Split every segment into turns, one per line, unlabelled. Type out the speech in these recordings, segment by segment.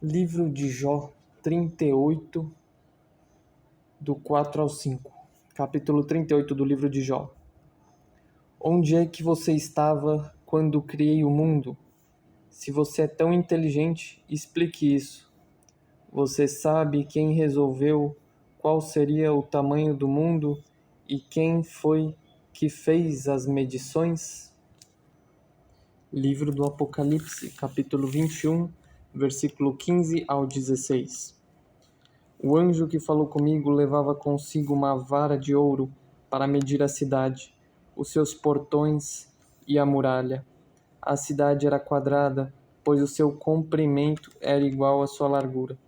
Livro de Jó 38, do 4 ao 5. Capítulo 38 do livro de Jó. Onde é que você estava quando criei o mundo? Se você é tão inteligente, explique isso. Você sabe quem resolveu qual seria o tamanho do mundo e quem foi que fez as medições? Livro do Apocalipse, capítulo 21, versículo 15 ao 16. O anjo que falou comigo levava consigo uma vara de ouro para medir a cidade, os seus portões e a muralha. A cidade era quadrada, pois o seu comprimento era igual à sua largura.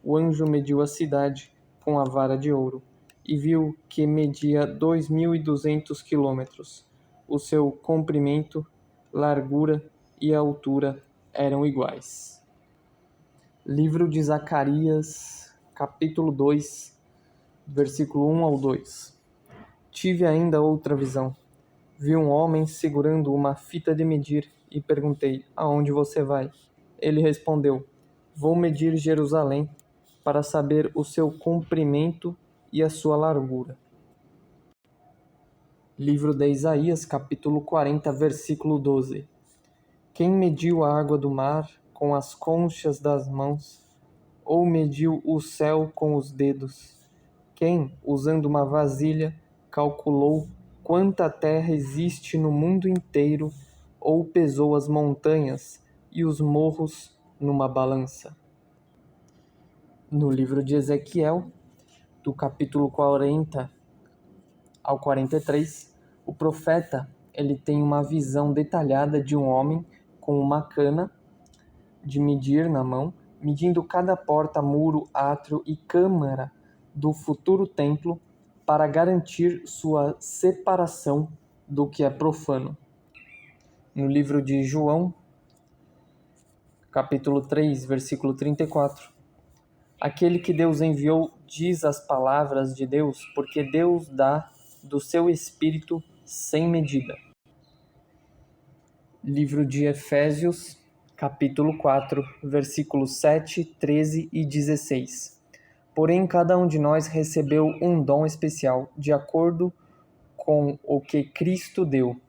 O anjo mediu a cidade com a vara de ouro e viu que media 2.200 quilômetros. O seu comprimento, largura e altura eram iguais. Livro de Zacarias, capítulo 2, versículo 1 ao 2. Tive ainda outra visão. Vi um homem segurando uma fita de medir e perguntei: aonde você vai? Ele respondeu: vou medir Jerusalém para saber o seu comprimento e a sua largura. Livro de Isaías, capítulo 40, versículo 12. Quem mediu a água do mar com as conchas das mãos, ou mediu o céu com os dedos? Quem, usando uma vasilha, calculou quanta terra existe no mundo inteiro, ou pesou as montanhas e os morros numa balança? No livro de Ezequiel, do capítulo 40 ao 43, o profeta ele tem uma visão detalhada de um homem com uma cana de medir na mão, medindo cada porta, muro, átrio e câmara do futuro templo para garantir sua separação do que é profano. No livro de João, capítulo 3, versículo 34, aquele que Deus enviou diz as palavras de Deus, porque Deus dá do seu Espírito sem medida. Livro de Efésios, capítulo 4, versículos 7, 13 e 16. Porém, cada um de nós recebeu um dom especial, de acordo com o que Cristo deu.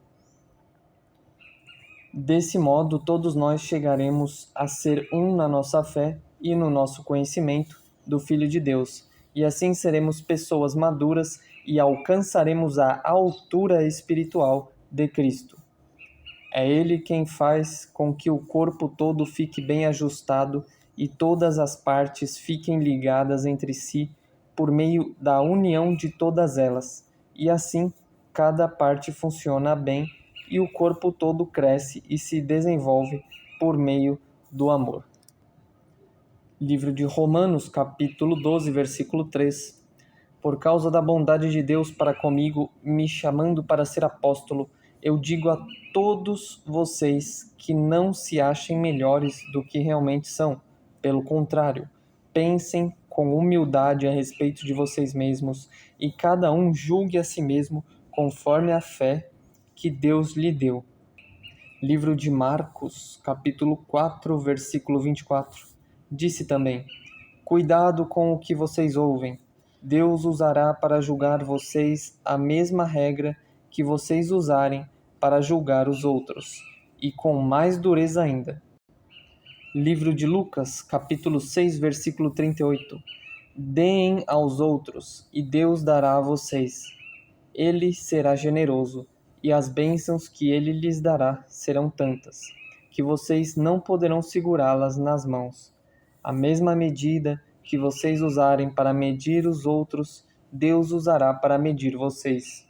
Desse modo, todos nós chegaremos a ser um na nossa fé e no nosso conhecimento do Filho de Deus, e assim seremos pessoas maduras e alcançaremos a altura espiritual de Cristo. É Ele quem faz com que o corpo todo fique bem ajustado e todas as partes fiquem ligadas entre si por meio da união de todas elas. E assim, cada parte funciona bem e o corpo todo cresce e se desenvolve por meio do amor. Livro de Romanos, capítulo 12, versículo 3. Por causa da bondade de Deus para comigo, me chamando para ser apóstolo, eu digo a todos vocês que não se achem melhores do que realmente são. Pelo contrário, pensem com humildade a respeito de vocês mesmos e cada um julgue a si mesmo conforme a fé que Deus lhe deu. Livro de Marcos, capítulo 4, versículo 24. Disse também: cuidado com o que vocês ouvem. Deus usará para julgar vocês a mesma regra que vocês usarem para julgar os outros, e com mais dureza ainda. Livro de Lucas, capítulo 6, versículo 38. Deem aos outros, e Deus dará a vocês. Ele será generoso, e as bênçãos que ele lhes dará serão tantas, que vocês não poderão segurá-las nas mãos. A mesma medida que vocês usarem para medir os outros, Deus usará para medir vocês.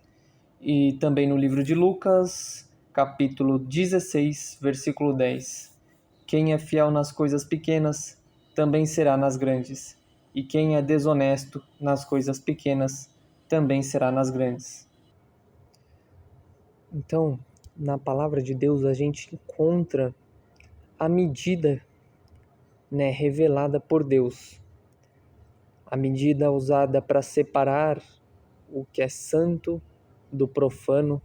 E também no livro de Lucas, capítulo 16, versículo 10. Quem é fiel nas coisas pequenas, também será nas grandes. E quem é desonesto nas coisas pequenas, também será nas grandes. Então, na palavra de Deus, a gente encontra a medida, revelada por Deus. A medida usada para separar o que é santo do profano.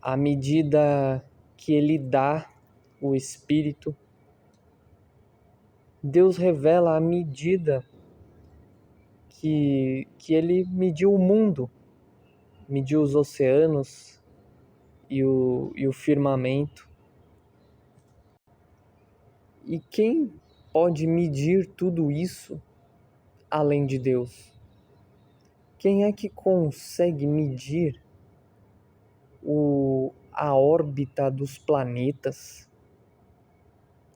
A medida que ele dá o Espírito. Deus revela a medida que ele mediu o mundo, mediu os oceanos e o firmamento. E quem pode medir tudo isso além de Deus? Quem é que consegue medir a órbita dos planetas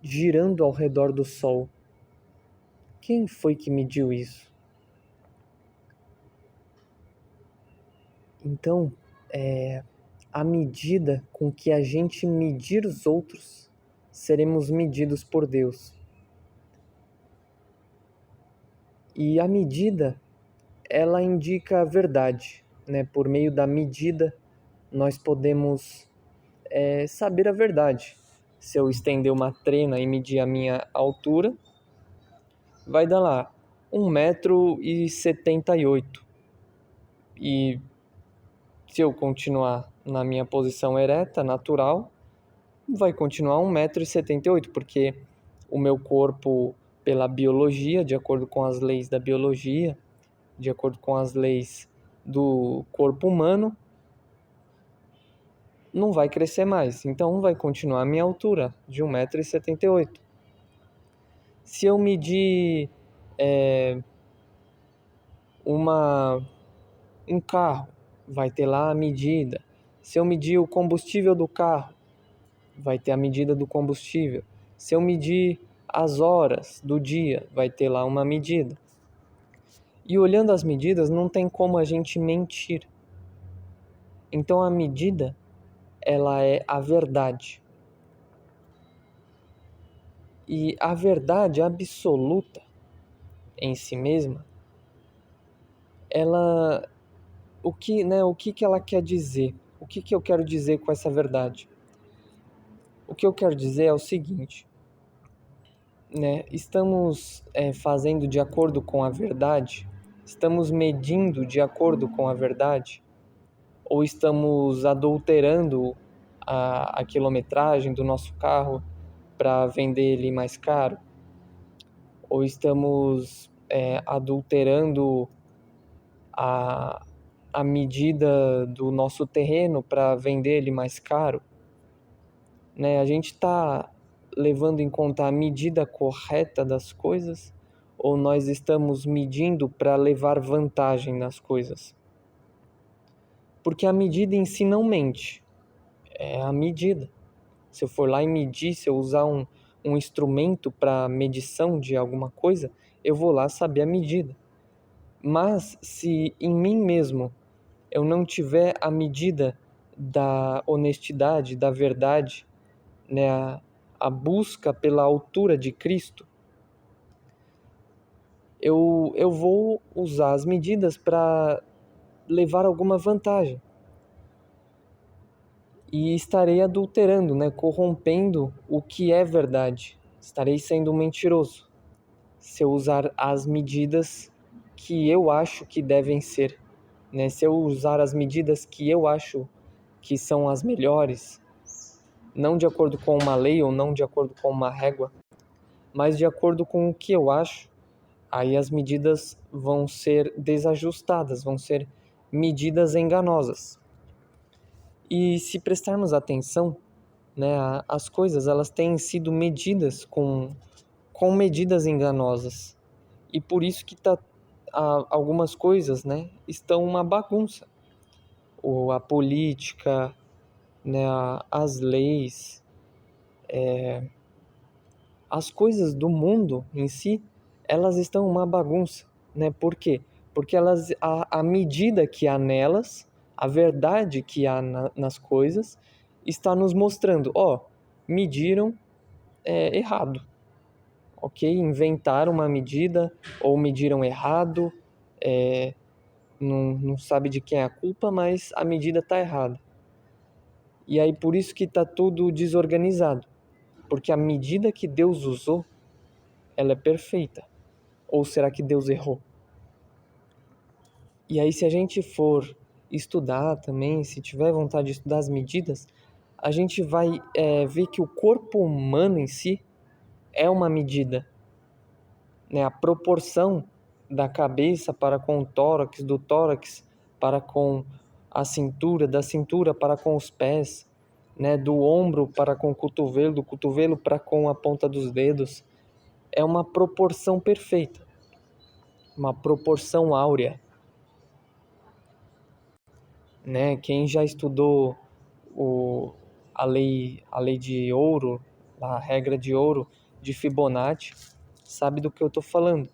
girando ao redor do Sol? Quem foi que mediu isso? Então, à medida com que a gente medir os outros, seremos medidos por Deus. E a medida, ela indica a verdade, né? Por meio da medida, nós podemos saber a verdade. Se eu estender uma trena e medir a minha altura, vai dar lá 1,78 m. E se eu continuar na minha posição ereta, natural, vai continuar 1,78 m, porque o meu corpo, pela biologia, de acordo com as leis da biologia, de acordo com as leis do corpo humano, não vai crescer mais. Então vai continuar a minha altura, de 1,78 m. Se eu medir um carro, vai ter lá a medida. Se eu medir o combustível do carro, vai ter a medida do combustível. Se eu medir as horas do dia, vai ter lá uma medida. E olhando as medidas, não tem como a gente mentir. Então a medida, ela é a verdade. E a verdade absoluta em si mesma, ela, o que ela quer dizer? O que eu quero dizer com essa verdade? O que eu quero dizer é o seguinte, né? Estamos fazendo de acordo com a verdade? Estamos medindo de acordo com a verdade? Ou estamos adulterando a quilometragem do nosso carro para vender ele mais caro? Ou estamos adulterando a medida do nosso terreno para vender ele mais caro? Né? A gente está levando em conta a medida correta das coisas ou nós estamos medindo para levar vantagem nas coisas? Porque a medida em si não mente, é a medida. Se eu for lá e medir, se eu usar um instrumento para medição de alguma coisa, eu vou lá saber a medida. Mas se em mim mesmo eu não tiver a medida da honestidade, da verdade, né, a busca pela altura de Cristo, eu vou usar as medidas para levar alguma vantagem. E estarei adulterando, né, corrompendo o que é verdade. Estarei sendo mentiroso se eu usar as medidas que eu acho que devem ser, né? Se eu usar as medidas que eu acho que são as melhores, não de acordo com uma lei ou não de acordo com uma régua, mas de acordo com o que eu acho, aí as medidas vão ser desajustadas, vão ser medidas enganosas. E se prestarmos atenção, né, as coisas elas têm sido medidas com medidas enganosas. E por isso que algumas coisas, né, estão uma bagunça. A política, né, as leis, as coisas do mundo em si, elas estão uma bagunça, né? Por quê? Porque a medida que há nelas, a verdade que há nas coisas, está nos mostrando, mediram errado, ok? Inventaram uma medida ou mediram errado, não sabe de quem é a culpa, mas a medida está errada. E aí por isso que está tudo desorganizado, porque a medida que Deus usou, ela é perfeita. Ou será que Deus errou? E aí se a gente for estudar também, se tiver vontade de estudar as medidas, a gente vai ver que o corpo humano em si é uma medida. né, a proporção da cabeça para com o tórax, do tórax para com a cintura, da cintura para com os pés, né, do ombro para com o cotovelo, do cotovelo para com a ponta dos dedos. É uma proporção perfeita, uma proporção áurea, né? Quem já estudou o, a lei de ouro, a regra de ouro de Fibonacci, sabe do que eu estou falando,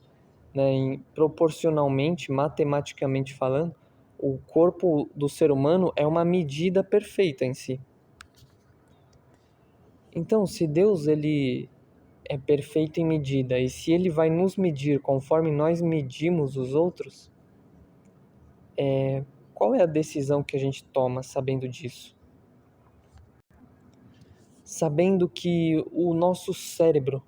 né? Proporcionalmente, matematicamente falando, o corpo do ser humano é uma medida perfeita em si. Então, se Deus ele é perfeito em medida e se ele vai nos medir conforme nós medimos os outros, qual é a decisão que a gente toma sabendo disso? Sabendo que o nosso cérebro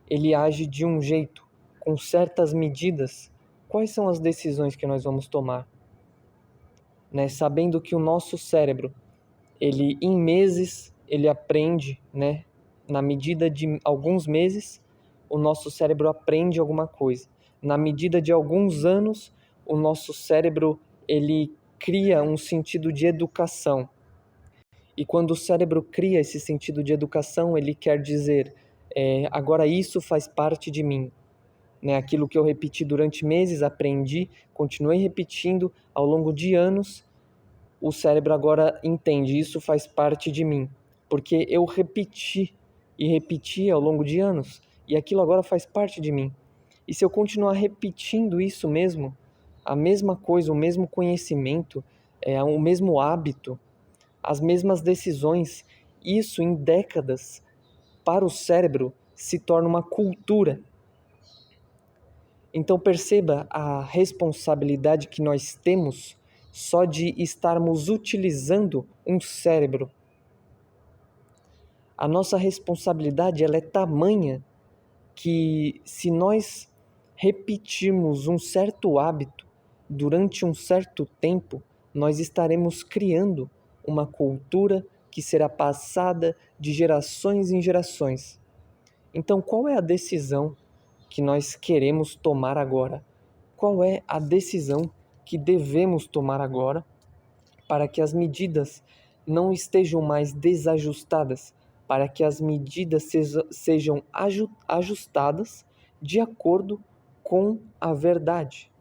ele age de um jeito, com certas medidas, quais são as decisões que nós vamos tomar? Né? Sabendo que o nosso cérebro, ele em meses, ele aprende, né? Na medida de alguns meses, o nosso cérebro aprende alguma coisa. Na medida de alguns anos, o nosso cérebro ele cria um sentido de educação. E quando o cérebro cria esse sentido de educação, ele quer dizer, agora isso faz parte de mim. Né? Aquilo que eu repeti durante meses, aprendi, continuei repetindo ao longo de anos, o cérebro agora entende, isso faz parte de mim. Porque eu repeti e repeti ao longo de anos, e aquilo agora faz parte de mim. E se eu continuar repetindo isso mesmo, a mesma coisa, o mesmo conhecimento, o mesmo hábito, as mesmas decisões, isso em décadas, para o cérebro, se torna uma cultura. Então perceba a responsabilidade que nós temos só de estarmos utilizando um cérebro. A nossa responsabilidade ela é tamanha que se nós repetirmos um certo hábito durante um certo tempo, nós estaremos criando uma cultura que será passada de gerações em gerações. Então, qual é a decisão que nós queremos tomar agora? Qual é a decisão que devemos tomar agora para que as medidas não estejam mais desajustadas, para que as medidas sejam ajustadas de acordo com a verdade?